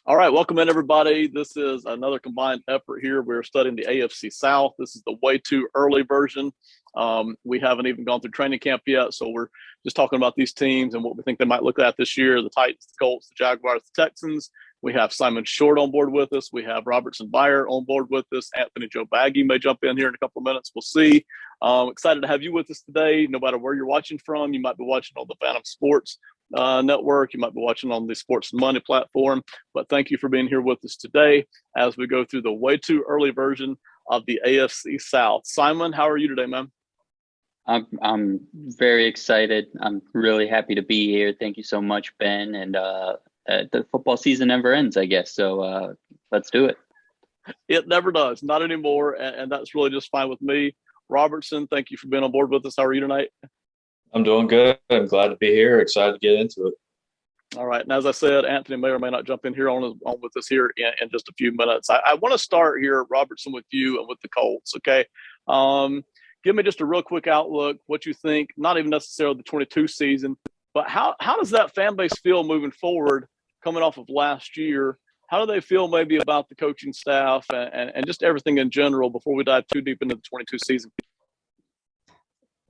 All right, welcome in everybody. This is another combined effort here. We're studying the AFC South. This is the way too early version. We haven't even gone through training camp yet, so we're just talking about these teams and what we think they might look at this year: the Titans, the Colts, the Jaguars, the Texans. We have Simon Short on board with us. We have Robertson Byer on board with us. Anthony Joe Baggy may jump in here in a couple of minutes. We'll see. Excited to have you with us today. No matter where you're watching from, you might be watching on the Phantom Sports Network. You might be watching on the Sports and Money platform. But thank you for being here with us today as we go through the way too early version of the AFC South. Simon, how are you today, man? I'm very excited. I'm really happy to be here. Thank you so much, Ben. And the football season never ends, I guess. So let's do it. It never does, not anymore, and that's really just fine with me. Robertson, thank you for being on board with us. How are you tonight? I'm doing good. I'm glad to be here. Excited to get into it. All right. And as I said, Anthony may or may not jump in here on with us here in just a few minutes. I want to start here, Robertson, with you and with the Colts. Okay. Give me just a real quick outlook, what you think, not even necessarily the 22 season, but how does that fan base feel moving forward coming off of last year? How do they feel maybe about the coaching staff and just everything in general before we dive too deep into the 22 season?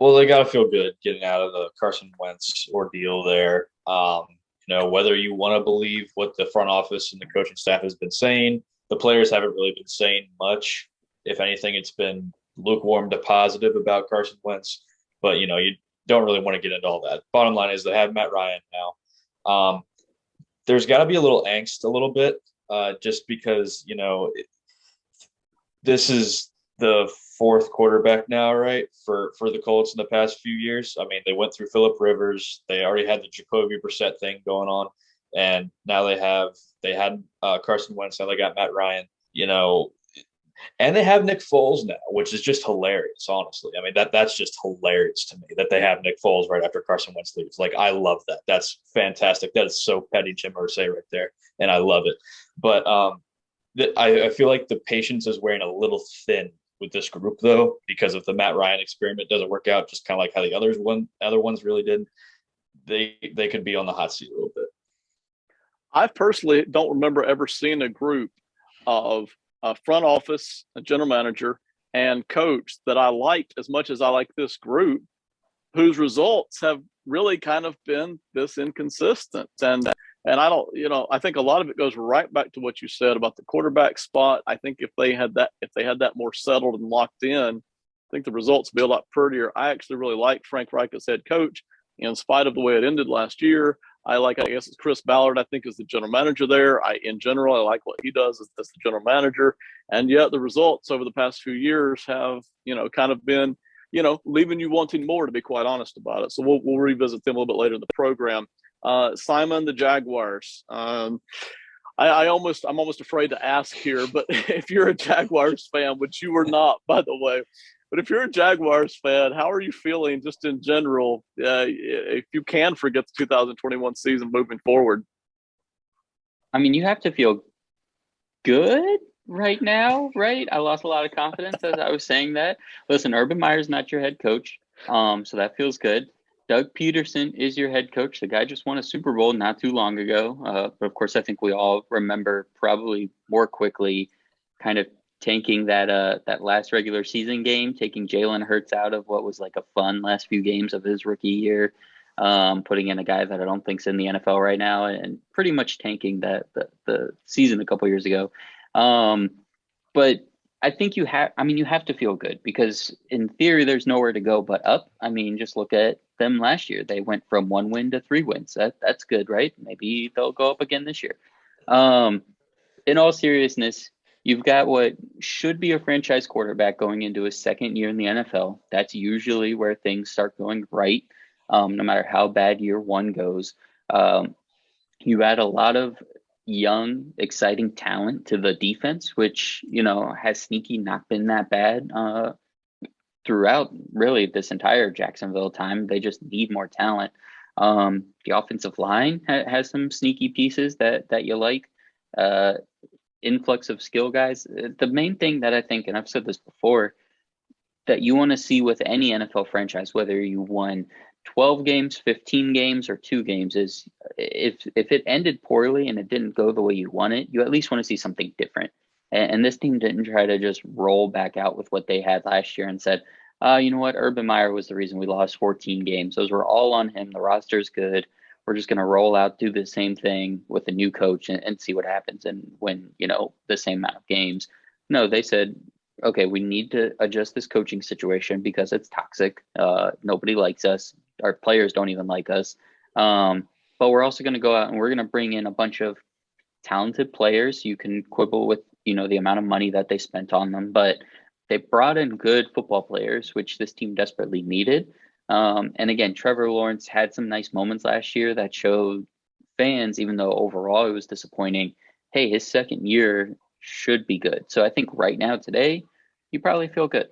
Well, they got to feel good getting out of the Carson Wentz ordeal there. Whether you want to believe what the front office and the coaching staff has been saying, the players haven't really been saying much. If anything, it's been lukewarm to positive about Carson Wentz. But, you don't really want to get into all that. Bottom line is they have Matt Ryan now. There's got to be a little angst a little bit just because, this is the fourth quarterback now, right, for the Colts in the past few years. I mean, they went through Phillip Rivers. They already had the Jacoby Brissett thing going on, and now they had Carson Wentz. Now they got Matt Ryan. And they have Nick Foles now, which is just hilarious. Honestly, I mean that's just hilarious to me that they have Nick Foles right after Carson Wentz leaves. Like, I love that. That's fantastic. That is so petty, Jim Irsay right there, and I love it. But I feel like the patience is wearing a little thin with this group, though, because if the Matt Ryan experiment doesn't work out, just kind of like how the other ones really did, they could be on the hot seat a little bit. I personally don't remember ever seeing a group of a front office, a general manager, and coach that I liked as much as I like this group, whose results have really kind of been this inconsistent. And I don't, I think a lot of it goes right back to what you said about the quarterback spot. I think if they had that more settled and locked in, I think the results would be a lot prettier. I actually really like Frank Reich as head coach, in spite of the way it ended last year. I guess it's Chris Ballard, I think, is the general manager there. In general, I like what he does as the general manager. And yet the results over the past few years have, kind of been, leaving you wanting more, to be quite honest about it. So we'll revisit them a little bit later in the program. Simon, the Jaguars. I'm almost afraid to ask here, but if you're a Jaguars fan, which you were not, by the way, but if you're a Jaguars fan, how are you feeling just in general? If you can forget the 2021 season moving forward. I mean, you have to feel good right now, right? I lost a lot of confidence as I was saying that. Listen, Urban Meyer's not your head coach, so that feels good. Doug Peterson is your head coach. The guy just won a Super Bowl not too long ago. But of course, I think we all remember probably more quickly kind of tanking that last regular season game, taking Jalen Hurts out of what was like a fun last few games of his rookie year, putting in a guy that I don't think's in the NFL right now, and pretty much tanking the season a couple years ago. But I think you have to feel good because in theory, there's nowhere to go but up. I mean, just look at them last year. They went from 1 win to 3 wins. That's good, right? Maybe they'll go up again this year. In all seriousness, you've got what should be a franchise quarterback going into his second year in the NFL. That's usually where things start going right, no matter how bad year one goes. You add a lot of young, exciting talent to the defense, which, has sneaky not been that bad throughout really this entire Jacksonville time. They just need more talent. The offensive line has some sneaky pieces that you like. Influx of skill guys. The main thing that I think, and I've said this before, that you want to see with any NFL franchise, whether you won 12 games, 15 games, or 2 games is if it ended poorly and it didn't go the way you want it, you at least want to see something different. And this team didn't try to just roll back out with what they had last year and said, you know what, Urban Meyer was the reason we lost 14 games. Those were all on him. The roster's good. We're just going to roll out, do the same thing with a new coach and see what happens and win, the same amount of games. No, they said, okay, we need to adjust this coaching situation because it's toxic. Nobody likes us. Our players don't even like us. But we're also going to go out and we're going to bring in a bunch of talented players. You can quibble with, the amount of money that they spent on them, but they brought in good football players, which this team desperately needed. And again, Trevor Lawrence had some nice moments last year that showed fans, even though overall it was disappointing, hey, his second year should be good. So I think right now, today, you probably feel good.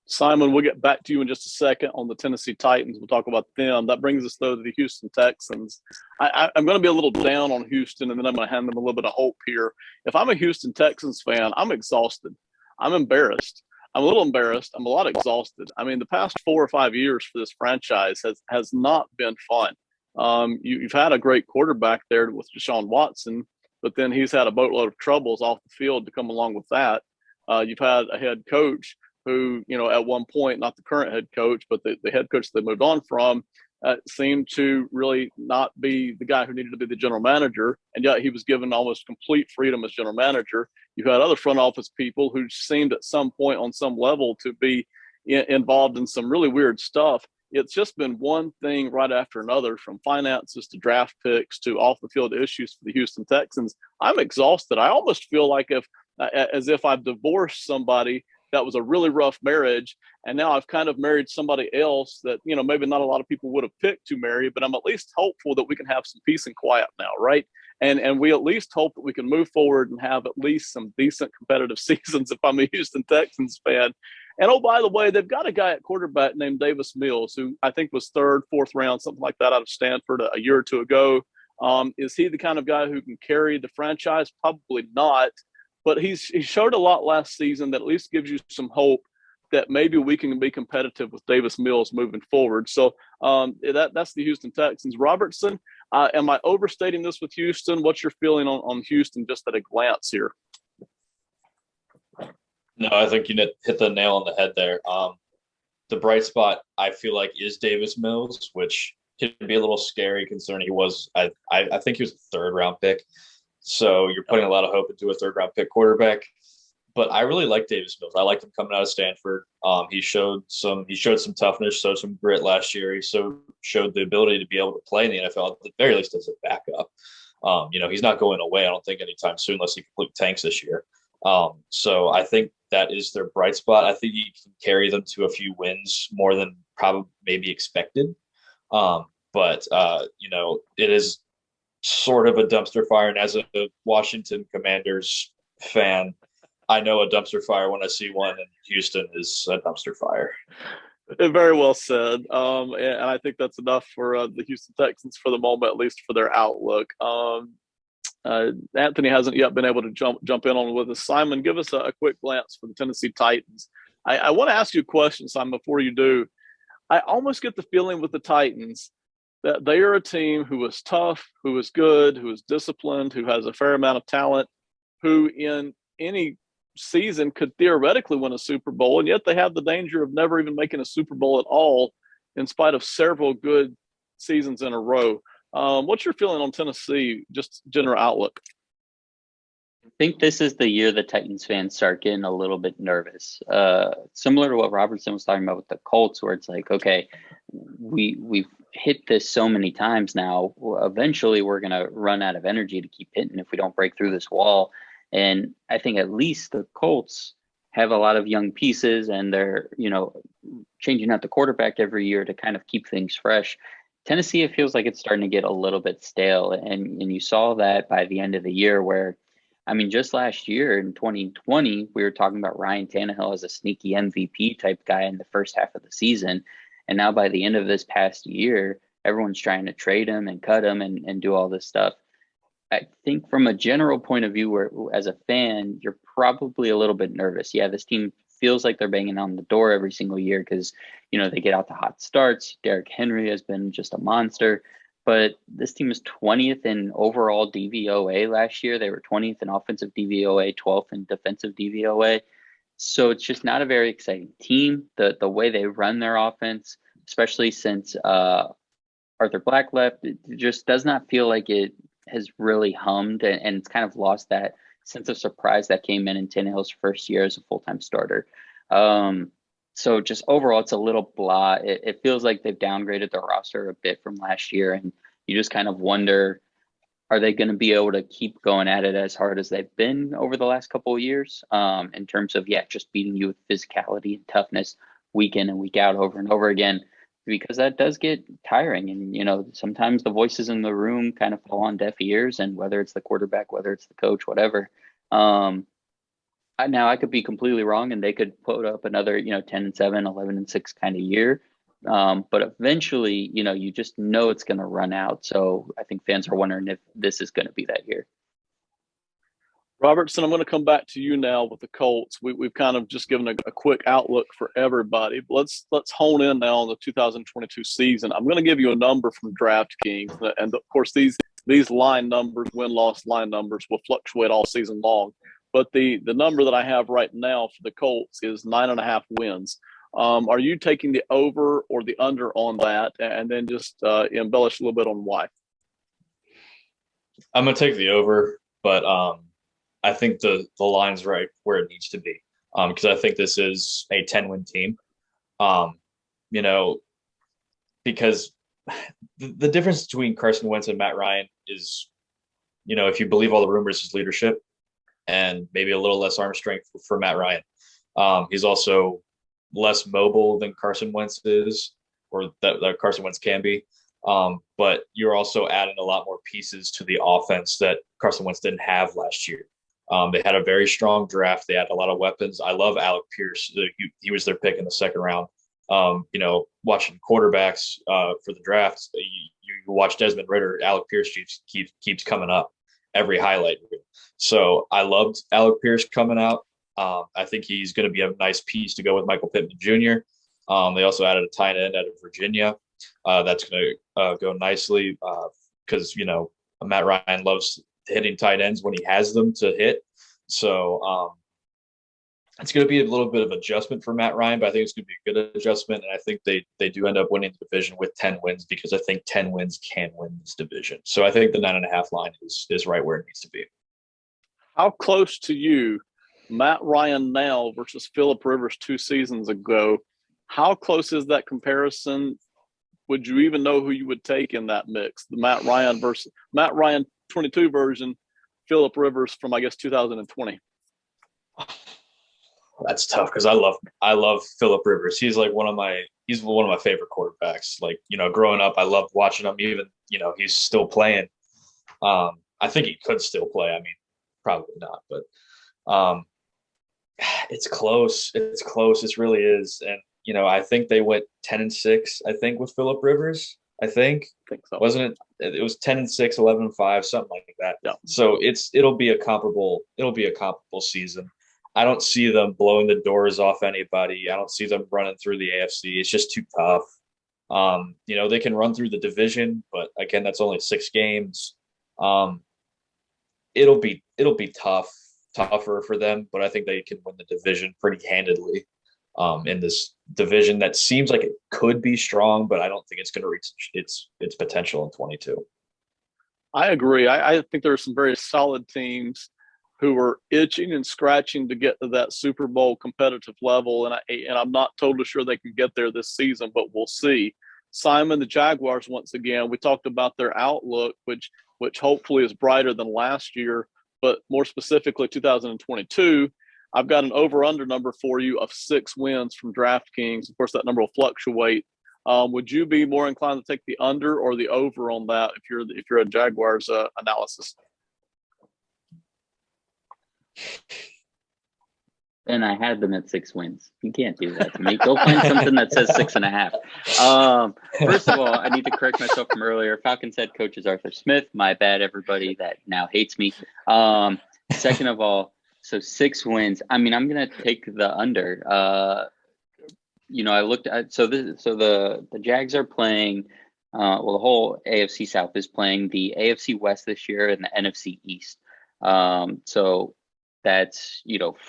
Simon, we'll get back to you in just a second on the Tennessee Titans. We'll talk about them. That brings us, though, to the Houston Texans. I'm going to be a little down on Houston, and then I'm going to hand them a little bit of hope here. If I'm a Houston Texans fan, I'm exhausted. I'm embarrassed. I'm a little embarrassed. I'm a lot exhausted. I mean, the past 4 or 5 years for this franchise has not been fun. You've had a great quarterback there with Deshaun Watson, but then he's had a boatload of troubles off the field to come along with that. You've had a head coach who, at one point, not the current head coach, but the head coach they moved on from, seemed to really not be the guy who needed to be the general manager. And yet he was given almost complete freedom as general manager. You had other front office people who seemed at some point on some level to be involved in some really weird stuff. It's just been one thing right after another, from finances to draft picks to off the field issues for the Houston Texans. I'm exhausted. I almost feel like as if I've divorced somebody that was a really rough marriage, and now I've kind of married somebody else that, maybe not a lot of people would have picked to marry, but I'm at least hopeful that we can have some peace and quiet now, right? And we at least hope that we can move forward and have at least some decent competitive seasons if I'm a Houston Texans fan. And, oh, by the way, they've got a guy at quarterback named Davis Mills, who I think was 3rd, 4th round, something like that, out of Stanford a year or two ago. Is he the kind of guy who can carry the franchise? Probably not. But he showed a lot last season that at least gives you some hope that maybe we can be competitive with Davis Mills moving forward. So that's the Houston Texans. Robertson, am I overstating this with Houston? What's your feeling on Houston just at a glance here? No, I think you hit the nail on the head there. The bright spot, I feel like, is Davis Mills, which can be a little scary considering he was, I think he was a 3rd round pick. So you're putting a lot of hope into a 3rd round pick quarterback. But I really like Davis Mills. I liked him coming out of Stanford. He showed some toughness, showed some grit last year. He showed the ability to be able to play in the NFL, at the very least as a backup. He's not going away, I don't think, anytime soon, unless he completely tanks this year. So I think that is their bright spot. I think he can carry them to a few wins more than probably maybe expected. But it is sort of a dumpster fire. And as a Washington Commanders fan, I know a dumpster fire when I see one, and Houston is a dumpster fire. Very well said. And I think that's enough for the Houston Texans for the moment, at least for their outlook. Anthony hasn't yet been able to jump in on with us. Simon, give us a quick glance for the Tennessee Titans. I want to ask you a question, Simon, before you do. I almost get the feeling with the Titans that they are a team who is tough, who is good, who is disciplined, who has a fair amount of talent, who in any season could theoretically win a Super Bowl, and yet they have the danger of never even making a Super Bowl at all in spite of several good seasons in a row. What's your feeling on Tennessee, just general outlook? I think this is the year the Titans fans start getting a little bit nervous. Similar to what Robertson was talking about with the Colts, where it's like, okay, we've hit this so many times now. Eventually, we're going to run out of energy to keep hitting if we don't break through this wall. And I think at least the Colts have a lot of young pieces, and they're, changing out the quarterback every year to kind of keep things fresh. Tennessee, it feels like it's starting to get a little bit stale. And you saw that by the end of the year where, just last year in 2020, we were talking about Ryan Tannehill as a sneaky MVP type guy in the first half of the season. And now by the end of this past year, everyone's trying to trade him and cut him and do all this stuff. I think from a general point of view, where as a fan, you're probably a little bit nervous. Yeah, this team feels like they're banging on the door every single year because, they get out the hot starts. Derrick Henry has been just a monster. But this team is 20th in overall DVOA last year. They were 20th in offensive DVOA, 12th in defensive DVOA. So it's just not a very exciting team. The way they run their offense, especially since Arthur Black left, it just does not feel like it has really hummed, and it's kind of lost that sense of surprise that came in Tannehill's first year as a full-time starter. So just overall, it's a little blah. It feels like they've downgraded their roster a bit from last year, and you just kind of wonder, are they going to be able to keep going at it as hard as they've been over the last couple of years in terms of, just beating you with physicality and toughness week in and week out over and over again, because that does get tiring. And, sometimes the voices in the room kind of fall on deaf ears, and whether it's the quarterback, whether it's the coach, whatever. Now I could be completely wrong, and they could put up another, 10-7, 11-6 kind of year. But eventually, you just know it's going to run out. So I think fans are wondering if this is going to be that year. Robertson, I'm going to come back to you now with the Colts. We've kind of just given a quick outlook for everybody. But let's hone in now on the 2022 season. I'm going to give you a number from DraftKings, and of course these line numbers, win-loss line numbers, will fluctuate all season long. But the number that I have right now for the Colts is 9.5 wins. Are you taking the over or the under on that? And then just embellish a little bit on why. I'm going to take the over, but I think the line's right where it needs to be, because I think this is a 10-win team. Because the difference between Carson Wentz and Matt Ryan is, if you believe all the rumors, his leadership and maybe a little less arm strength for Matt Ryan. He's also less mobile than Carson Wentz is, or that Carson Wentz can be. But you're also adding a lot more pieces to the offense that Carson Wentz didn't have last year. They had a very strong draft. They had a lot of weapons. I love Alec Pierce. He was their pick in the second round. Watching quarterbacks for the draft, you watch Desmond Ridder, Alec Pierce keeps coming up every highlight reel. So I loved Alec Pierce coming out. I think he's going to be a nice piece to go with Michael Pittman Jr. They also added a tight end out of Virginia. That's going to go nicely because, Matt Ryan loves hitting tight ends when he has them to hit. So it's going to be a little bit of adjustment for Matt Ryan, but I think it's going to be a good adjustment. And I think they do end up winning the division with 10 wins, because I think 10 wins can win this division. So I think the 9.5 line is right where it needs to be. How close to you, Matt Ryan now versus Phillip Rivers 2 seasons ago, how close is that comparison? Would you even know who you would take in that mix? The Matt Ryan 22 version, Phillip Rivers from, I guess, 2020. That's tough, because I love Phillip Rivers. He's one of my favorite quarterbacks. Growing up, I loved watching him. Even he's still playing. I think he could still play. I mean, probably not, but it's close. It's close. It really is. And I think they went 10-6. I think with Phillip Rivers. I think so. Wasn't it? It was 10-6, 11-5, something like that. Yeah. So it'll be a comparable season. I don't see them blowing the doors off anybody. I don't see them running through the AFC. It's just too tough. They can run through the division, but again, that's only 6 games. It'll be tougher for them, but I think they can win the division pretty handedly. In this division that seems like it could be strong, but I don't think it's going to reach its potential in 22. I agree. I think there are some very solid teams who are itching and scratching to get to that Super Bowl competitive level, and I'm not totally sure they can get there this season, but we'll see. Simon, the Jaguars, once again, we talked about their outlook, which hopefully is brighter than last year, but more specifically 2022. I've got an over-under number for you of 6 wins from DraftKings. Of course, that number will fluctuate. Would you be more inclined to take the under or the over on that if you're a Jaguars analysis? And I had them at 6 wins. You can't do that to me. Go find something that says 6.5. First of all, I need to correct myself from earlier. Falcons head coach is Arthur Smith. My bad, everybody that now hates me. Second of all, So 6 wins. I mean, I'm gonna take the under. I looked at the Jags are playing. The whole AFC South is playing the AFC West this year and the NFC East. So that's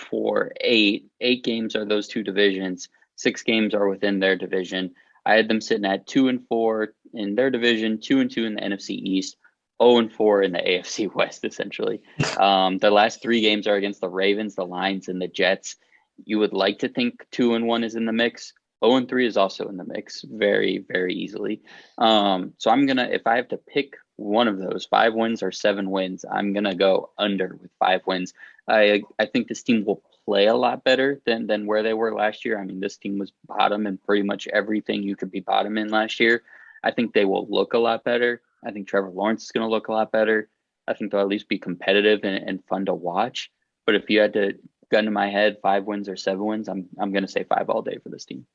for eight games are those two divisions. 6 games are within their division. I had them sitting at 2-4 in their division, 2-2 in the NFC East, 0-4 in the AFC West, essentially. The last 3 games are against the Ravens, the Lions, and the Jets. You would like to think 2-1 is in the mix. 0-3 is also in the mix very, very easily. So I'm gonna, if I have to pick one of those, 5 wins or 7 wins, I'm gonna go under with 5 wins. I think this team will play a lot better than where they were last year. I mean, this team was bottom in pretty much everything you could be bottom in last year. I think they will look a lot better. I think Trevor Lawrence is going to look a lot better. I think they'll at least be competitive and fun to watch. But if you had to gun to my head, 5 wins or 7 wins, I'm going to say 5 all day for this team.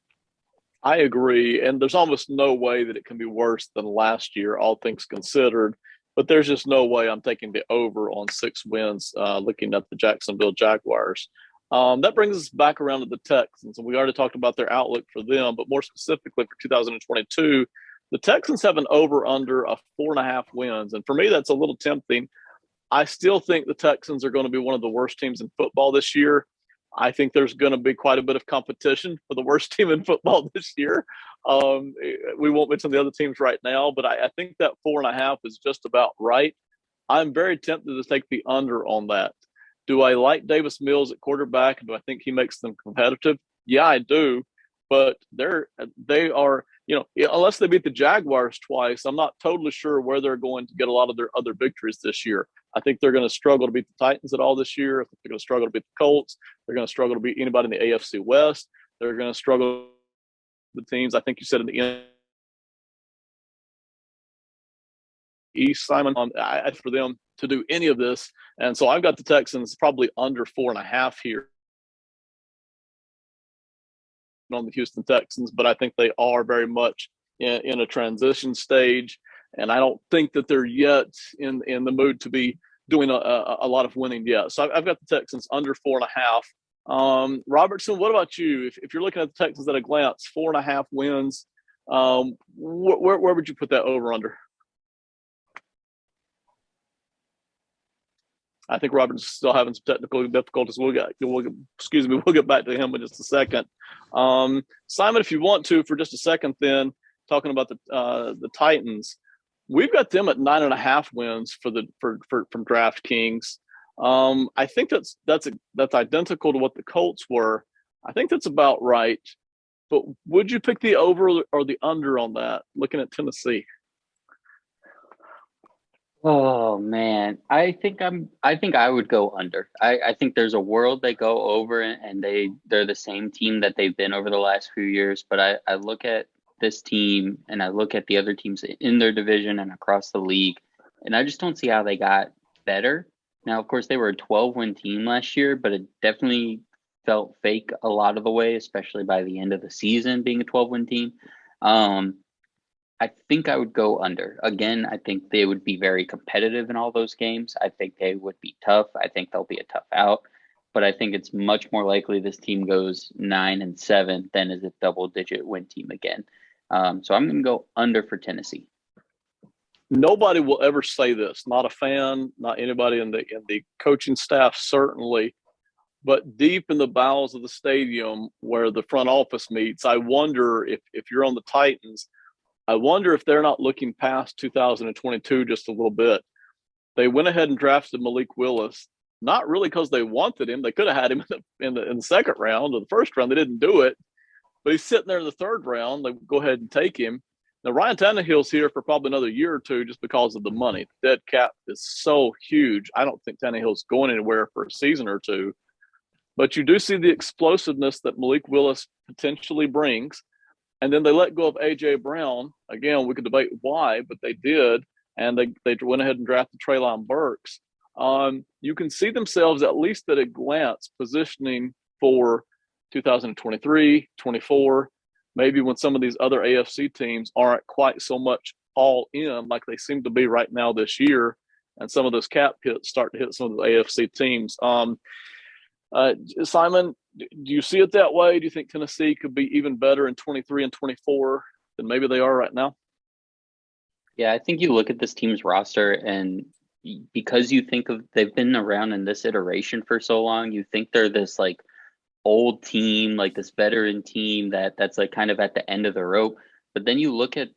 I agree. And there's almost no way that it can be worse than last year, all things considered. But there's just no way I'm taking the over on 6 wins looking at the Jacksonville Jaguars. That brings us back around to the Texans. And we already talked about their outlook for them, but more specifically for 2022, the Texans have an over-under of 4.5 wins. And for me, that's a little tempting. I still think the Texans are going to be one of the worst teams in football this year. I think there's going to be quite a bit of competition for the worst team in football this year. We won't mention the other teams right now, but I think that 4.5 is just about right. I'm very tempted to take the under on that. Do I like Davis Mills at quarterback? Do I think he makes them competitive? Yeah, I do. But they are, unless they beat the Jaguars twice, I'm not totally sure where they're going to get a lot of their other victories this year. I think they're going to struggle to beat the Titans at all this year. I think they're going to struggle to beat the Colts. They're going to struggle to beat anybody in the AFC West. They're going to struggle with the teams. I think you said in the East, Simon, for them to do any of this. And so I've got the Texans probably under 4.5 here on the Houston Texans, but I think they are very much in a transition stage. And I don't think that they're yet in the mood to be doing a lot of winning yet. So I've got the Texans under 4.5. Robertson, what about you? If you're looking at the Texans at a glance, 4.5 wins, where would you put that over under? I think Robert's still having some technical difficulties. We'll get back to him in just a second. Simon, if you want to, for just a second, then talking about the Titans, we've got them at 9.5 wins from DraftKings. I think that's identical to what the Colts were. I think that's about right. But would you pick the over or the under on that? Looking at Tennessee. Oh man, I think I would go under. I think there's a world they go over and they're the same team that they've been over the last few years. But I look at this team and I look at the other teams in their division and across the league, and I just don't see how they got better. Now, of course, they were a 12-win team last year, but it definitely felt fake a lot of the way, especially by the end of the season being a 12-win team. I think I would go under. Again, I think they would be very competitive in all those games. I think they would be tough. I think they'll be a tough out. But I think it's much more likely this team goes 9-7 than is a double-digit win team again. So I'm going to go under for Tennessee. Nobody will ever say this. Not a fan, not anybody in the coaching staff, certainly. But deep in the bowels of the stadium where the front office meets, I wonder if you're on the Titans, I wonder if they're not looking past 2022 just a little bit. They went ahead and drafted Malik Willis, not really because they wanted him. They could have had him in the second round or the first round. They didn't do it. But he's sitting there in the third round. They go ahead and take him. Now, Ryan Tannehill's here for probably another year or two just because of the money. The dead cap is so huge. I don't think Tannehill's going anywhere for a season or two. But you do see the explosiveness that Malik Willis potentially brings. And then they let go of A.J. Brown. Again, we could debate why, but they did. And they went ahead and drafted Treylon Burks. You can see themselves, at least at a glance, positioning for 2023, 24, maybe when some of these other AFC teams aren't quite so much all in like they seem to be right now this year, and some of those cap hits start to hit some of the AFC teams. Simon, do you see it that way? Do you think Tennessee could be even better in 23 and 24 than maybe they are right now? Yeah, I think you look at this team's roster, and because you think of they've been around in this iteration for so long, you think they're this like old team, like this veteran team that's like kind of at the end of the rope. But then you look at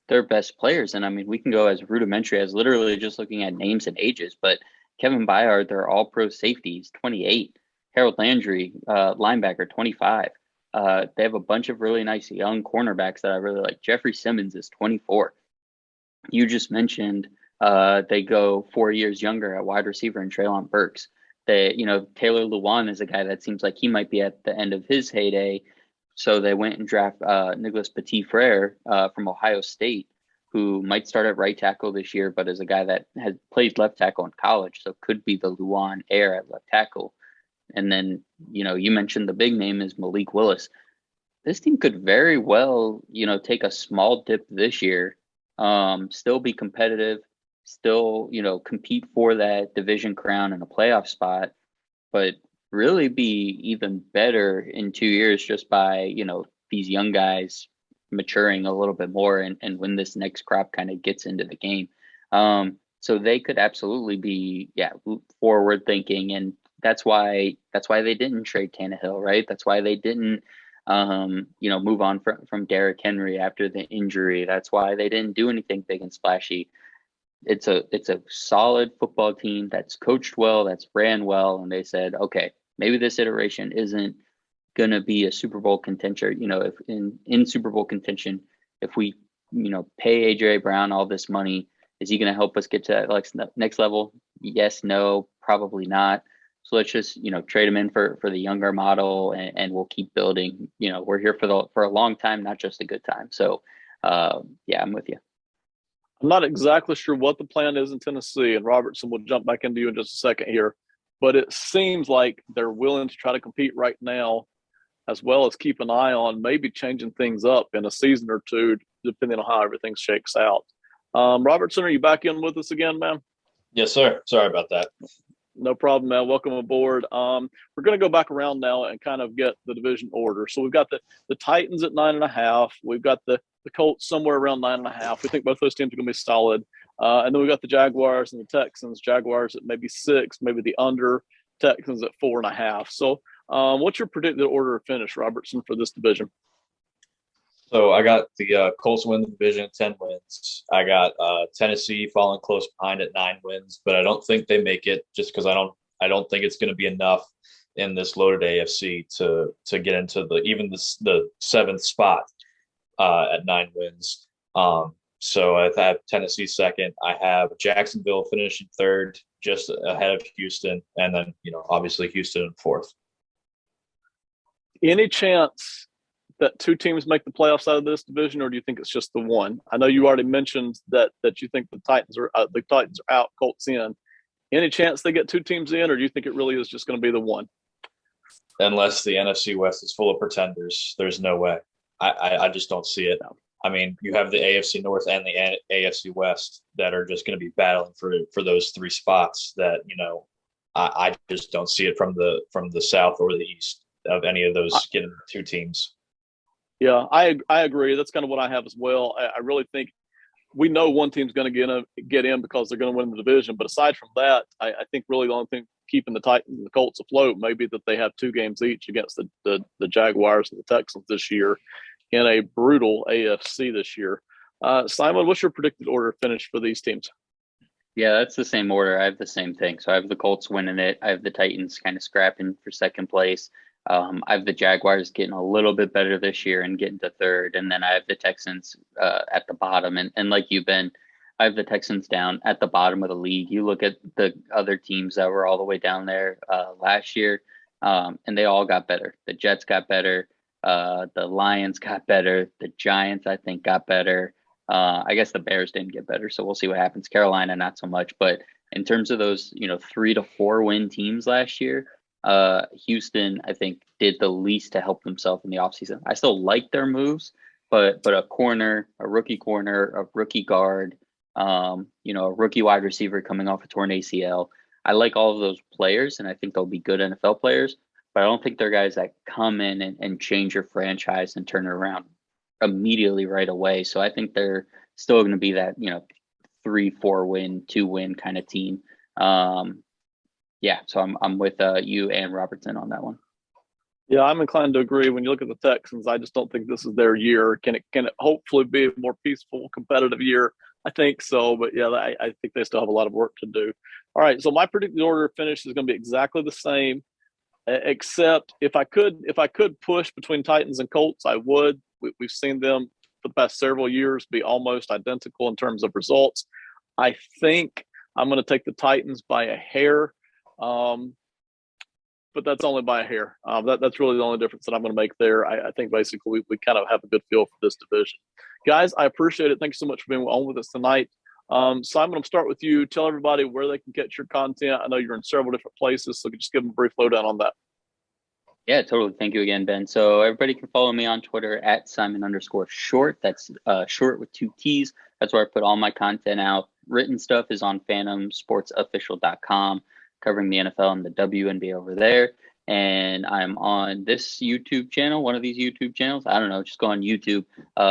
their best players, and I mean, we can go as rudimentary as literally just looking at names and ages. But Kevin Byard, they're all pro safeties, 28. Harold Landry, linebacker, 25. They have a bunch of really nice young cornerbacks that I really like. Jeffrey Simmons is 24. You just mentioned they go 4 years younger at wide receiver in Treylon Burks. Taylor Lewan is a guy that seems like he might be at the end of his heyday. So they went and draft Nicholas Petit-Frere from Ohio State, who might start at right tackle this year, but is a guy that has played left tackle in college, so could be the Lewan heir at left tackle. And then, you mentioned the big name is Malik Willis. This team could very well, take a small dip this year, still be competitive, still, compete for that division crown and a playoff spot, but really be even better in 2 years just by, these young guys maturing a little bit more and when this next crop kind of gets into the game. So they could absolutely be, forward thinking. And that's why they didn't trade Tannehill, right? That's why they didn't, move on from Derrick Henry after the injury. That's why they didn't do anything big and splashy. It's a solid football team that's coached well, that's ran well, and they said, okay, maybe this iteration isn't going to be a Super Bowl contention. If in Super Bowl contention, if we pay AJ Brown all this money, is he going to help us get to that next level? Yes, no, probably not. So let's just trade him in for the younger model, and we'll keep building. We're here for a long time, not just a good time. So I'm with you. I'm not exactly sure what the plan is in Tennessee, and Robertson will jump back into you in just a second here. But it seems like they're willing to try to compete right now, as well as keep an eye on maybe changing things up in a season or two, depending on how everything shakes out. Robertson, are you back in with us again, man? Yes, sir. Sorry about that. No problem, man. Welcome aboard. We're going to go back around now and kind of get the division order. So we've got the Titans at 9.5. We've got the Colts somewhere around 9.5. We think both those teams are going to be solid. And then we've got the Jaguars and the Texans. Jaguars at maybe 6, maybe the under. Texans at 4.5. So what's your predicted order of finish, Robertson, for this division? So I got the Colts win the division, 10 wins. I got Tennessee falling close behind at 9 wins, but I don't think they make it just because I don't think it's going to be enough in this loaded AFC to get into the 7th spot at 9 wins. So I have Tennessee second. I have Jacksonville finishing third, just ahead of Houston, and then obviously Houston in fourth. Any chance that 2 teams make the playoffs out of this division, or do you think it's just the one? I know you already mentioned that you think the Titans are out, Colts in. Any chance they get 2 teams in, or do you think it really is just going to be the one? Unless the NFC West is full of pretenders, there's no way. I just don't see it. I mean, you have the AFC North and the AFC West that are just going to be battling for those 3 spots that, I just don't see it from the South or the East of any of those getting 2 teams. Yeah, I agree. That's kind of what I have as well. I really think we know one team's going to get in because they're going to win the division. But aside from that, I think really the only thing keeping the Titans and the Colts afloat may be that they have 2 games each against the Jaguars and the Texans this year in a brutal AFC this year. Simon, what's your predicted order of finish for these teams? Yeah, that's the same order. I have the same thing. So I have the Colts winning it. I have the Titans kind of scrapping for second place. I have the Jaguars getting a little bit better this year and getting to third. And then I have the Texans at the bottom. And like you've been, I have the Texans down at the bottom of the league. You look at the other teams that were all the way down there last year, and they all got better. The Jets got better. The Lions got better. The Giants, I think, got better. I guess the Bears didn't get better. So we'll see what happens. Carolina, not so much. But in terms of those, 3 to 4 win teams last year, Houston, I think, did the least to help themselves in the offseason. I still like their moves, but a rookie corner, a rookie guard, a rookie wide receiver coming off a torn ACL. I like all of those players, and I think they'll be good NFL players, but I don't think they're guys that come in and change your franchise and turn it around immediately right away. So I think they're still going to be that, 3-4 win, 2-win kind of team. So I'm with you and Robertson on that one. Yeah, I'm inclined to agree. When you look at the Texans, I just don't think this is their year. Can it hopefully be a more peaceful, competitive year? I think so, but yeah, I think they still have a lot of work to do. All right, so my predicted order of finish is going to be exactly the same, except if I could push between Titans and Colts, I would. We've seen them for the past several years be almost identical in terms of results. I think I'm going to take the Titans by a hair. But that's only by a hair. That's really the only difference that I'm going to make there. I think basically we kind of have a good feel for this division. Guys, I appreciate it. Thank you so much for being on with us tonight. Simon, I'm start with you. Tell everybody where they can get your content. I know you're in several different places, so just give them a brief lowdown on that. Yeah, totally. Thank you again, Ben. So everybody can follow me on Twitter at Simon_short. That's short with 2 T's. That's where I put all my content out. Written stuff is on phantomsportsofficial.com, covering the NFL and the WNBA over there. And I'm on this YouTube channel, one of these YouTube channels. I don't know, just go on YouTube,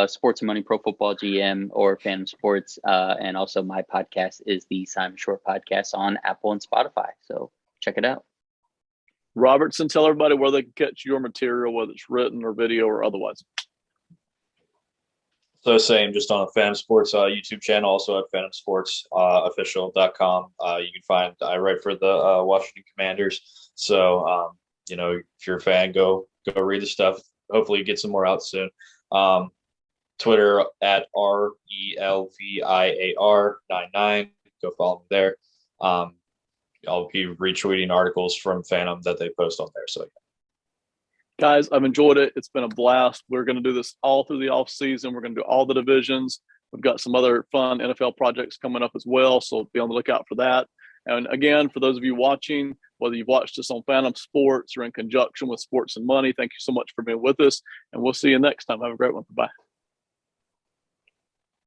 Sports and Money Pro Football GM or Phantom Sports. And also my podcast is the Simon Short Podcast on Apple and Spotify. So check it out. Robertson, tell everybody where they can catch your material, whether it's written or video or otherwise. So same, just on the Phantom Sports YouTube channel, also at phantomsportsofficial.com. You can find, I write for the Washington Commanders. So, if you're a fan, go read the stuff. Hopefully get some more out soon. Twitter at RELVIAR99. Go follow me there. I'll be retweeting articles from Phantom that they post on there. So, yeah. Guys, I've enjoyed it. It's been a blast. We're going to do this all through the off season. We're going to do all the divisions. We've got some other fun NFL projects coming up as well, so be on the lookout for that. And again, for those of you watching, whether you've watched us on Phantom Sports or in conjunction with Sports and Money, thank you so much for being with us, and we'll see you next time. Have a great one. Bye.